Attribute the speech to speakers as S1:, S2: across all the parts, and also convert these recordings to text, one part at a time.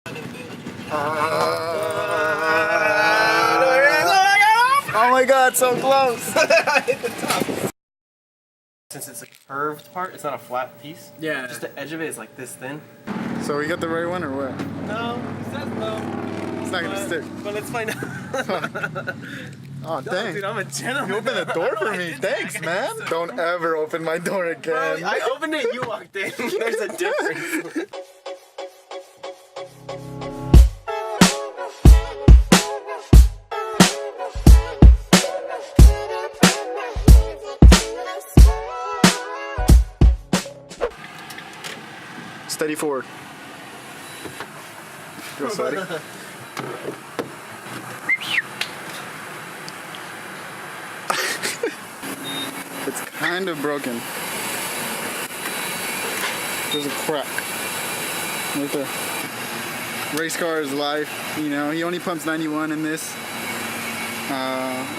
S1: Oh my god, so close!
S2: I hit the top. Since it's a curved part, it's not a flat piece.
S3: Yeah.
S2: Just the edge of it is like this thin.
S1: So we got the right one or what?
S2: No, it says no.
S1: It's not gonna stick.
S2: But let's find out.
S1: Oh, dang.
S2: Dude, I'm a gentleman.
S1: You opened the door for me. Thanks, man. Don't ever open my door again.
S2: Bro, I opened it, you walked in. There's a difference.
S1: Steady forward. Go steady. It's kind of broken. There's a crack right there. Race car is life, you know. He only pumps 91 in this.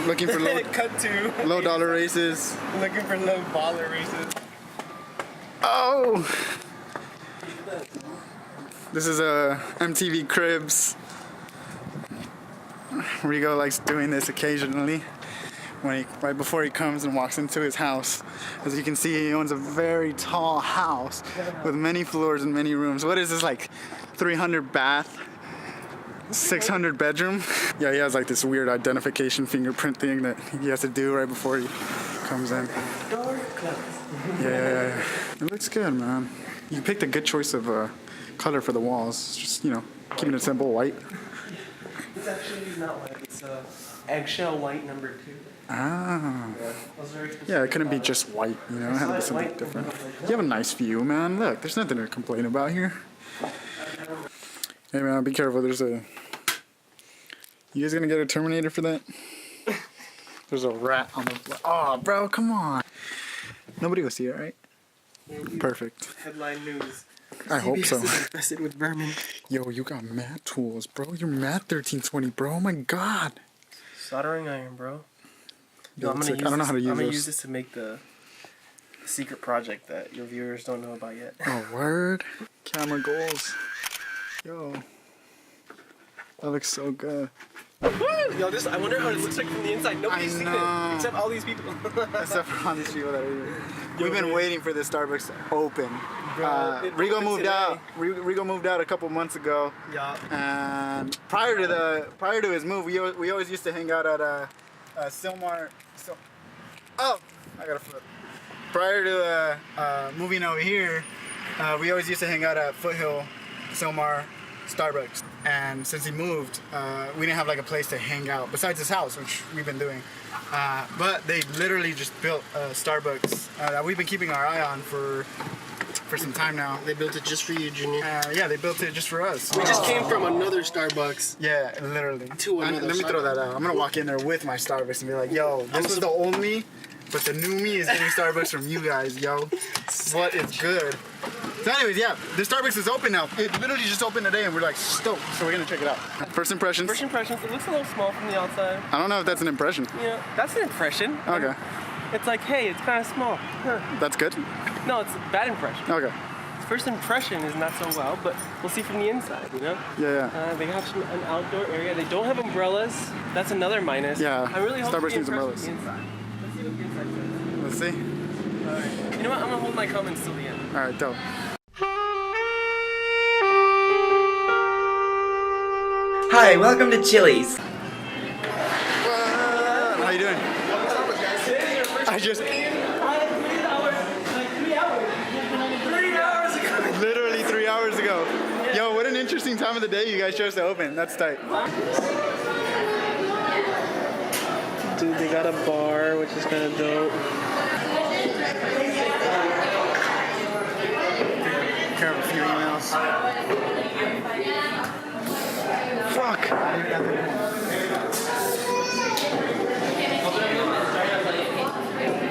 S1: Looking for
S2: Cut to
S1: low dollar races.
S2: looking for low baller races.
S1: Oh! This is a MTV Cribs. Rigo likes doing this occasionally right before he comes and walks into his house. As you can see, he owns a very tall house with many floors and many rooms. What is this, like 300 bath, 600 bedroom? Yeah, he has like this weird identification fingerprint thing that he has to do right before he comes in. Yeah. It looks good, man. You picked a good choice of color for the walls. Just, you know, keeping it simple, white.
S2: It's actually not white, it's eggshell white #2.
S1: Ah.
S2: Yeah,
S1: Yeah, it couldn't be just white, you know, it had to be something different. You have a nice view, man. Look, there's nothing to complain about here. Hey, man, be careful. There's a... You guys gonna get a Terminator for that? There's a rat on the... Oh, bro, come on. Nobody will see it, right? Perfect.
S2: Headline news.
S1: I hope so.
S2: CBS is infested with vermin.
S1: Yo, you got matte tools, bro. You're matte 1320, bro. Oh my god.
S2: Soldering iron, bro.
S1: Yo,
S2: I'm gonna use
S1: I don't know how to use
S2: I'm gonna
S1: this.
S2: use this to make the secret project that your viewers don't know about yet.
S1: Oh, word. Camera goals. Yo. That looks so good.
S2: Yo, I wonder how it looks like from the inside. Nobody's seen it except all these people.
S1: Except for all these people that are here. We've been waiting for this Starbucks to open.
S2: It
S1: Rigo
S2: opened
S1: moved
S2: today.
S1: out. Rigo moved out a couple months ago.
S2: Yeah.
S1: And prior to his move, we always used to hang out at Silmar. Oh, I gotta flip. Prior to moving over here, we always used to hang out at Foothill, Silmar, Starbucks. And since he moved, we didn't have like a place to hang out besides his house, which we've been doing. But they literally just built a Starbucks that we've been keeping our eye on for some time now.
S2: They built it just for you, Junior.
S1: Yeah, they built it just for us.
S2: We just came from another Starbucks.
S1: Yeah, literally.
S2: To another
S1: Let me throw that out. I'm gonna walk in there with my Starbucks and be like, yo, this was the old me, but the new me is getting Starbucks from you guys, yo. What is good? So anyways, yeah, the Starbucks is open now. It literally just opened today and we're like stoked, so we're gonna check it out. First impressions?
S2: First impressions, it looks a little small from the outside.
S1: I don't know if that's an impression.
S2: Yeah, that's an impression.
S1: Okay.
S2: It's like, hey, it's kind of small. Huh.
S1: That's good?
S2: No, it's a bad impression.
S1: Okay.
S2: First impression is not so well, but we'll see from the inside, you know?
S1: Yeah.
S2: They have an outdoor area. They don't have umbrellas. That's another minus.
S1: Yeah,
S2: I really hope
S1: Starbucks
S2: to be
S1: needs
S2: impressed with
S1: umbrellas.
S2: the inside. Let's see what the inside says.
S1: Let's see.
S2: Alright. You know what? I'm gonna hold my comments till the end.
S1: Alright, dope.
S3: Hi, welcome to Chili's.
S1: How you doing? I just...
S2: 3 hours ago.
S1: Literally 3 hours ago. Yo, what an interesting time of the day you guys chose to open. That's tight.
S2: Dude, they got a bar, which is kind of dope.
S1: Care of a few emails. Fuck.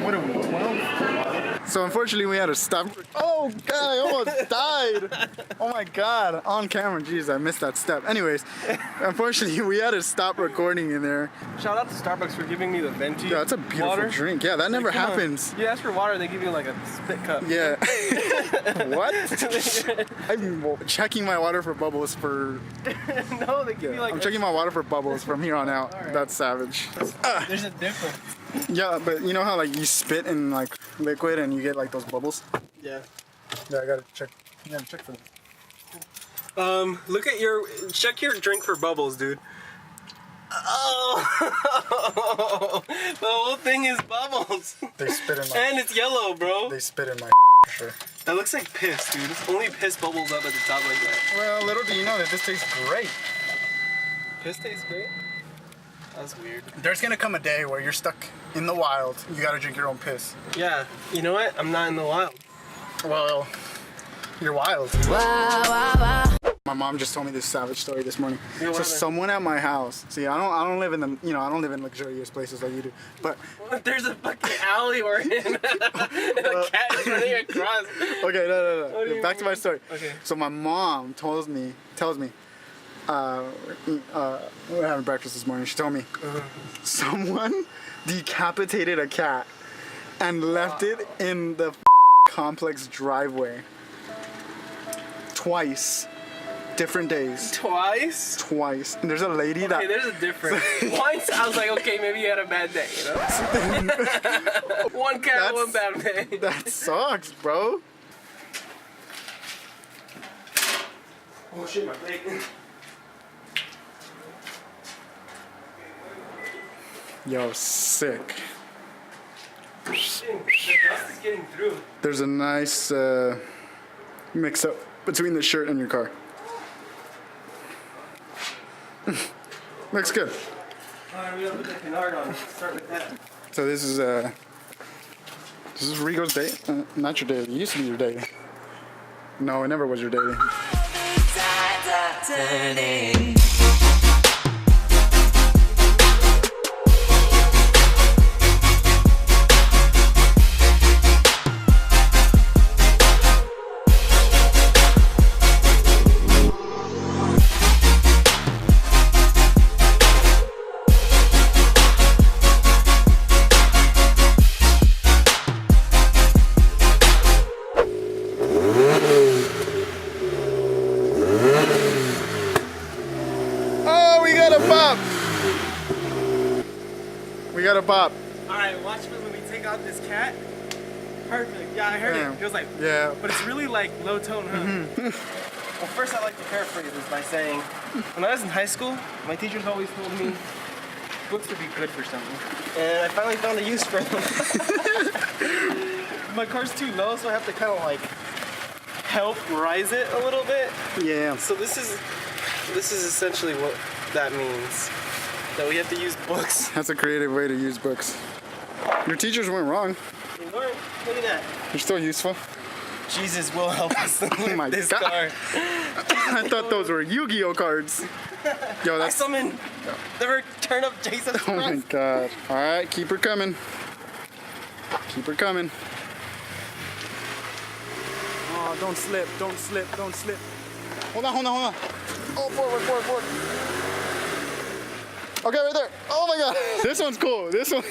S1: What are we, 12? So unfortunately we had to stop. Oh god, I almost died. Oh my god, on camera. Jeez, I missed that step. Anyways, unfortunately we had to stop recording in there.
S2: Shout out to Starbucks for giving me the venti.
S1: Yeah, that's a beautiful
S2: water.
S1: drink. Yeah, that never happens.
S2: You ask for water, they give you like a spit cup.
S1: Yeah. What? I'm checking my water for bubbles for.
S2: No, they give you like.
S1: I'm checking my water for bubbles from here on out.
S2: Right.
S1: That's savage.
S2: There's a difference.
S1: Yeah, but you know how like you spit in like liquid and you get like those bubbles?
S2: Yeah.
S1: Yeah, I gotta check. You gotta check for them.
S2: Check your drink for bubbles, dude. Oh, the whole thing is bubbles.
S1: They spit in my.
S2: And it's yellow, bro.
S1: They spit in my. For sure.
S2: That looks like piss, dude. Only piss bubbles up at the top like that.
S1: Well, little do you know that this tastes great.
S2: Piss tastes great? That's weird.
S1: There's gonna come a day where you're stuck in the wild. You gotta drink your own piss.
S2: Yeah, you know what? I'm not in the wild.
S1: Well, you're wild. My mom just told me this savage story this morning.
S2: Yeah,
S1: So someone at my house. See, I don't live in the, I don't live in luxurious places like you do. But
S2: There's a fucking alley we're in. And a cat is running across.
S1: okay, no.
S2: What do you
S1: Back to my
S2: mean?
S1: story.
S2: Okay.
S1: So my mom tells me, we were having breakfast this morning. She told me someone decapitated a cat and left it in the complex driveway. Twice. Different days.
S2: Twice?
S1: Twice. And there's a lady that.
S2: Okay, there's a difference. Once I was like, okay, maybe you had a bad day, you know? One cat, one bad day.
S1: That sucks, bro.
S2: Oh shit, my plate.
S1: Yo, sick.
S2: The dust is getting through.
S1: There's a nice mix up between the shirt and your car. Looks good.
S2: Alright, we gotta put the canard on. Start with that.
S1: So this is Rigo's day. Not your day. It used to be your day. No, it never was your day. We got a bop.
S2: Alright, watch me when we take out this cat. Perfect. Yeah, I heard it. It was like,
S1: yeah.
S2: But it's really like low tone, huh? Well, first I like to paraphrase this by saying, when I was in high school, my teachers always told me books would be good for something. And I finally found a use for them. My car's too low, so I have to kind of like help rise it a little bit.
S1: Yeah.
S2: So this is essentially what that means. That we have to use books.
S1: That's a creative way to use books. Your teachers weren't wrong.
S2: They weren't. Look at that.
S1: They're still useful.
S2: Jesus will help us lift
S1: my
S2: this
S1: God.
S2: car.
S1: I thought those were Yu-Gi-Oh cards. Yo,
S2: I
S1: that's.
S2: summon the return of Jason.
S1: Oh my God. All right, keep her coming. Keep her coming. Oh, don't slip, don't slip, don't slip. Hold on. Oh, forward. Okay, right there. Oh my God. This one's cool. This one.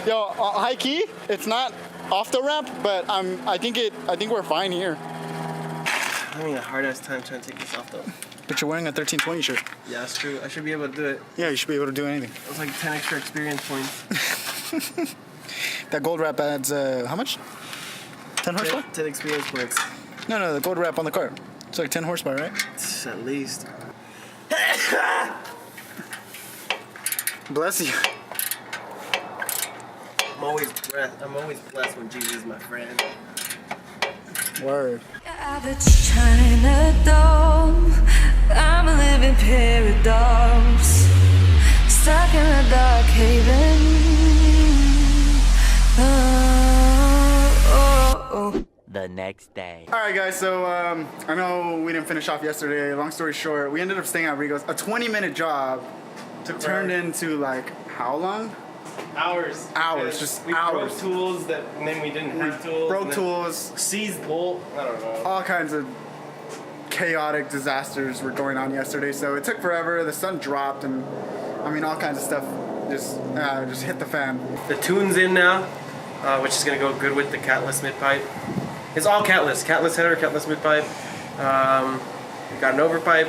S1: Yo, high key. It's not off the ramp, but I think we're fine here.
S2: I'm having a hard ass time trying to take this off though.
S1: But you're wearing a 1320 shirt.
S2: Yeah, that's true. I should be able to do it.
S1: Yeah, you should be able to do anything.
S2: It was like 10 extra experience points.
S1: That gold wrap adds how much? 10 horsepower?
S2: 10 experience points.
S1: No, the gold wrap on the car. It's like 10 horsepower, right?
S2: At least.
S1: Bless you.
S2: I'm always blessed when Jesus is my friend.
S1: Word.
S4: Average China doll. I'm a living paradox. Stuck in a dark haven.
S3: The next day.
S1: All right, guys. So I know we didn't finish off yesterday. Long story short, we ended up staying at Rigo's. A 20-minute job turned into like how long?
S2: Hours.
S1: Hours,
S2: Because
S1: just
S2: we
S1: hours.
S2: broke tools that, and then we didn't have tools.
S1: Broke
S2: and then
S1: tools,
S2: Seized bolt. I don't know.
S1: all kinds of chaotic disasters were going on yesterday. So it took forever. The sun dropped, and I mean all kinds of stuff just hit the fan.
S2: The tune's in now, which is gonna go good with the catless mid pipe. It's all catless. Catless header, catless mid pipe. We got an overpipe.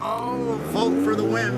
S1: Oh, vote for the win.